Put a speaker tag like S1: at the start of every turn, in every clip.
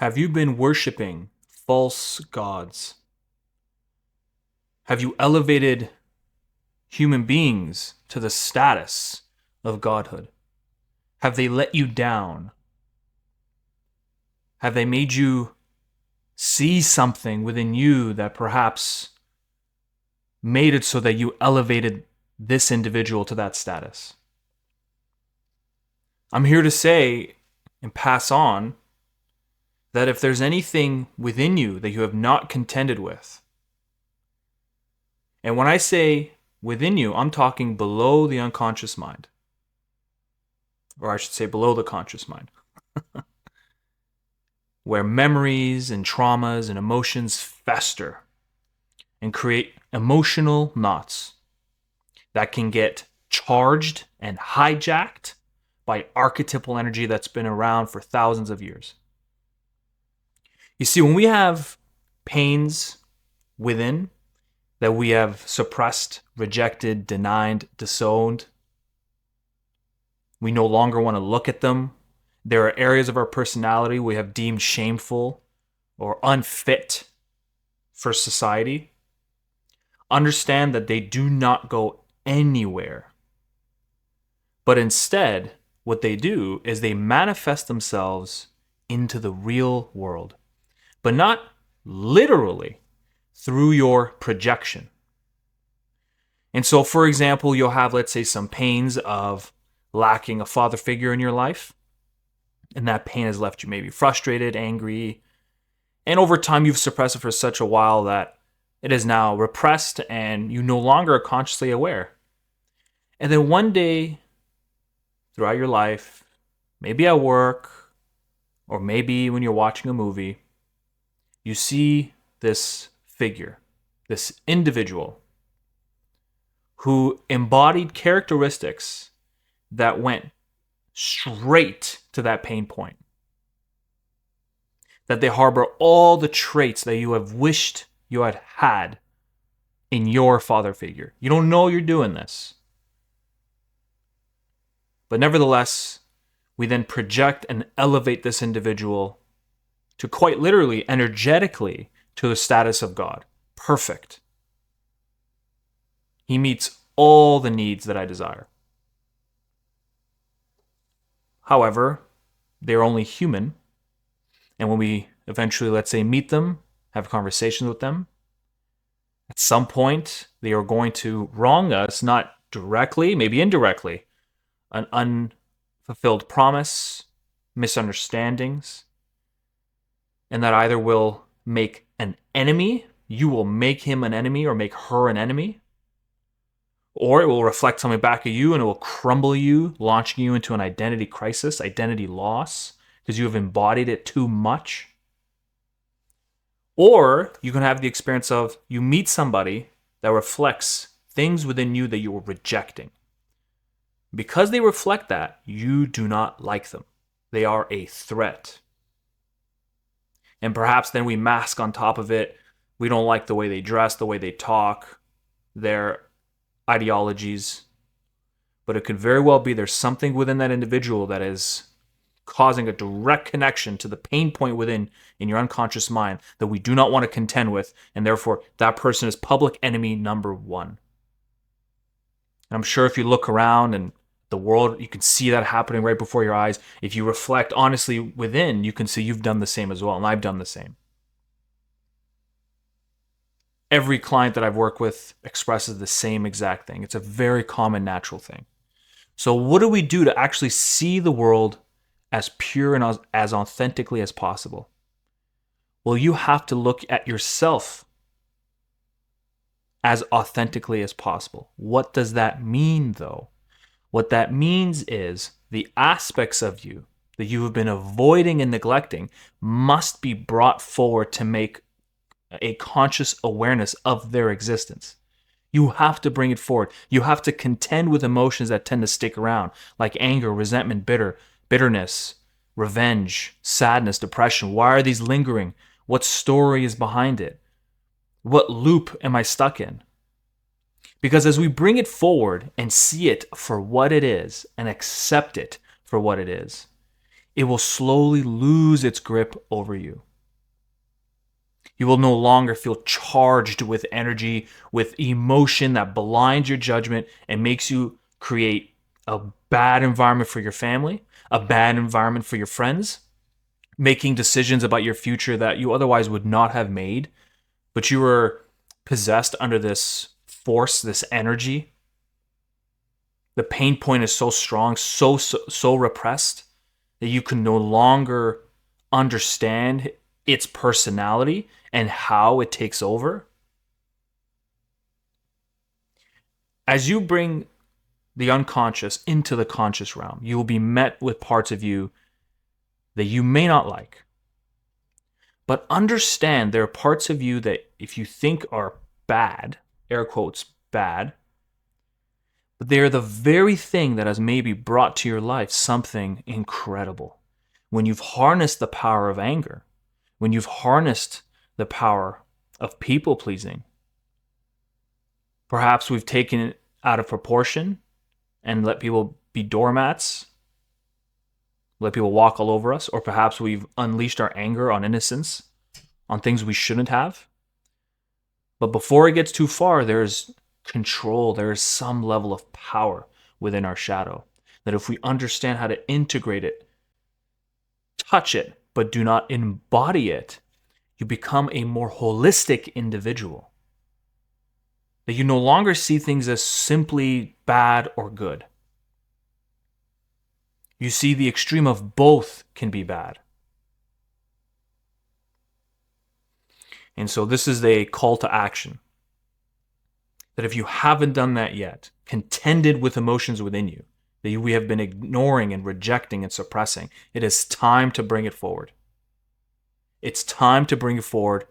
S1: Have you been worshiping false gods? Have you elevated human beings to the status of godhood? Have they let you down? Have they made you see something within you that perhaps made it so that you elevated this individual to that status? I'm here to say and pass on that if there's anything within you that you have not contended with, and when I say within you, I'm talking below the unconscious mind, or I should say below the conscious mind, where memories and traumas and emotions fester and create emotional knots that can get charged and hijacked by archetypal energy that's been around for thousands of years. You see, when we have pains within that we have suppressed, rejected, denied, disowned, we no longer want to look at them. There are areas of our personality we have deemed shameful or unfit for society. Understand that they do not go anywhere. But instead, what they do is they manifest themselves into the real world. But not literally, through your projection. And so, for example, you'll have, let's say, some pains of lacking a father figure in your life. And that pain has left you maybe frustrated, angry. And over time, you've suppressed it for such a while that it is now repressed and you no longer are consciously aware. And then one day, throughout your life, maybe at work, or maybe when you're watching a movie, you see this figure, this individual who embodied characteristics that went straight to that pain point. That they harbor all the traits that you have wished you had had in your father figure. You don't know you're doing this. But nevertheless, we then project and elevate this individual to quite literally, energetically, to the status of God. Perfect. He meets all the needs that I desire. However, they're only human. And when we eventually, let's say, meet them, have conversations with them, at some point, they are going to wrong us, not directly, maybe indirectly. An unfulfilled promise, misunderstandings, and that either will make an enemy, you will make him an enemy or make her an enemy, or it will reflect something back at you and it will crumble you, launching you into an identity crisis, identity loss, because you have embodied it too much. Or you can have the experience of you meet somebody that reflects things within you that you were rejecting. Because they reflect that, you do not like them. They are a threat. And perhaps then we mask on top of it. We don't like the way they dress, the way they talk, their ideologies. But it could very well be there's something within that individual that is causing a direct connection to the pain point within in your unconscious mind that we do not want to contend with. And therefore, that person is public enemy number one. And I'm sure if you look around and the world, you can see that happening right before your eyes. If you reflect honestly within, you can see you've done the same as well, and I've done the same. Every client that I've worked with expresses the same exact thing. It's a very common, natural thing. So what do we do to actually see the world as pure and as authentically as possible? Well, you have to look at yourself as authentically as possible. What does that mean, though? What that means is the aspects of you that you have been avoiding and neglecting must be brought forward to make a conscious awareness of their existence. You have to bring it forward. You have to contend with emotions that tend to stick around, like anger, resentment, bitterness, revenge, sadness, depression. Why are these lingering? What story is behind it? What loop am I stuck in? Because as we bring it forward and see it for what it is and accept it for what it is, it will slowly lose its grip over you. You will no longer feel charged with energy, with emotion that blinds your judgment and makes you create a bad environment for your family, a bad environment for your friends, making decisions about your future that you otherwise would not have made, but you were possessed under this force, this energy. The pain point is so strong, so repressed that you can no longer understand its personality and how it takes over. As you bring the unconscious into the conscious realm, you will be met with parts of you that you may not like. But understand there are parts of you that if you think are bad, air quotes, bad, but they are the very thing that has maybe brought to your life something incredible. When you've harnessed the power of anger, when you've harnessed the power of people pleasing, perhaps we've taken it out of proportion and let people be doormats, let people walk all over us, or perhaps we've unleashed our anger on innocence, on things we shouldn't have. But before it gets too far, there's control, there is some level of power within our shadow. That if we understand how to integrate it, touch it, but do not embody it, you become a more holistic individual. That you no longer see things as simply bad or good. You see the extreme of both can be bad. And so this is a call to action. That if you haven't done that yet, contended with emotions within you, that we have been ignoring and rejecting and suppressing, it is time to bring it forward. It's time to bring it forward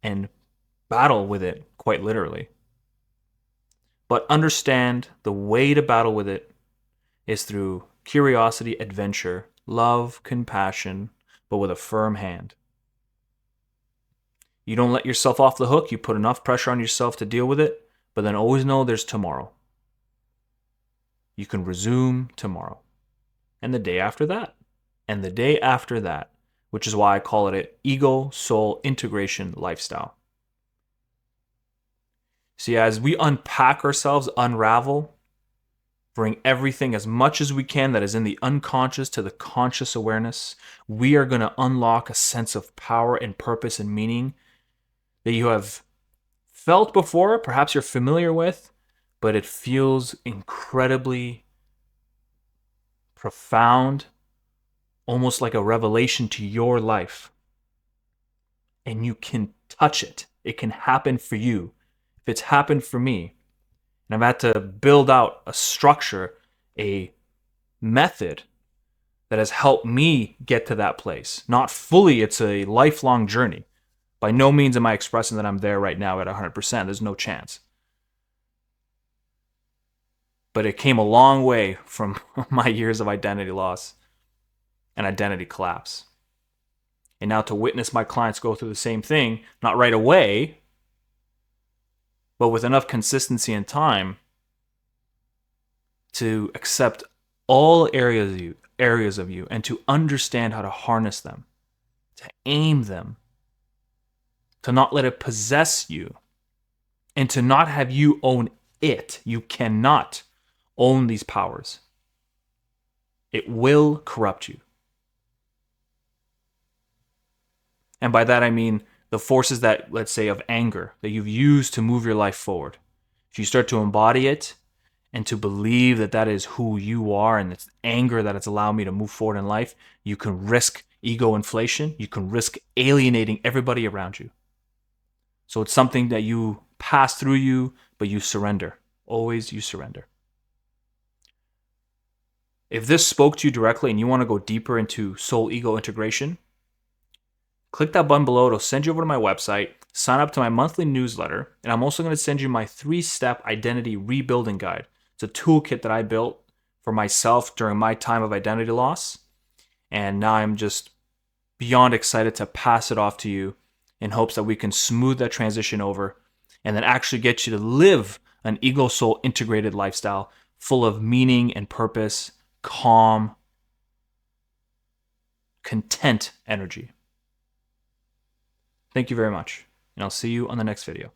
S1: and battle with it, quite literally. But understand the way to battle with it is through curiosity, adventure, love, compassion, but with a firm hand. You don't let yourself off the hook. You put enough pressure on yourself to deal with it, but then always know there's tomorrow. You can resume tomorrow. And the day after that. And the day after that, which is why I call it an ego-soul integration lifestyle. See, as we unpack ourselves, unravel, bring everything as much as we can that is in the unconscious to the conscious awareness, we are going to unlock a sense of power and purpose and meaning that you have felt before, perhaps you're familiar with, but it feels incredibly profound, almost like a revelation to your life. And you can touch it. It can happen for you. If it's happened for me, and I've had to build out a structure, a method that has helped me get to that place. Not fully, it's a lifelong journey. By no means am I expressing that I'm there right now at 100%. There's no chance. But it came a long way from my years of identity loss and identity collapse. And now to witness my clients go through the same thing, not right away, but with enough consistency and time to accept all areas of you and to understand how to harness them, to aim them, to not let it possess you, and to not have you own it. You cannot own these powers. It will corrupt you. And by that I mean the forces that, let's say, of anger that you've used to move your life forward. If you start to embody it and to believe that that is who you are and it's anger that has allowed me to move forward in life, you can risk ego inflation. You can risk alienating everybody around you. So it's something that you pass through you, but you surrender. Always you surrender. If this spoke to you directly and you want to go deeper into soul ego integration, click that button below. It'll send you over to my website, sign up to my monthly newsletter, and I'm also going to send you my 3-step identity rebuilding guide. It's a toolkit that I built for myself during my time of identity loss. And now I'm just beyond excited to pass it off to you in hopes that we can smooth that transition over and then actually get you to live an ego soul integrated lifestyle full of meaning and purpose, calm, content energy. Thank you very much, and I'll see you on the next video.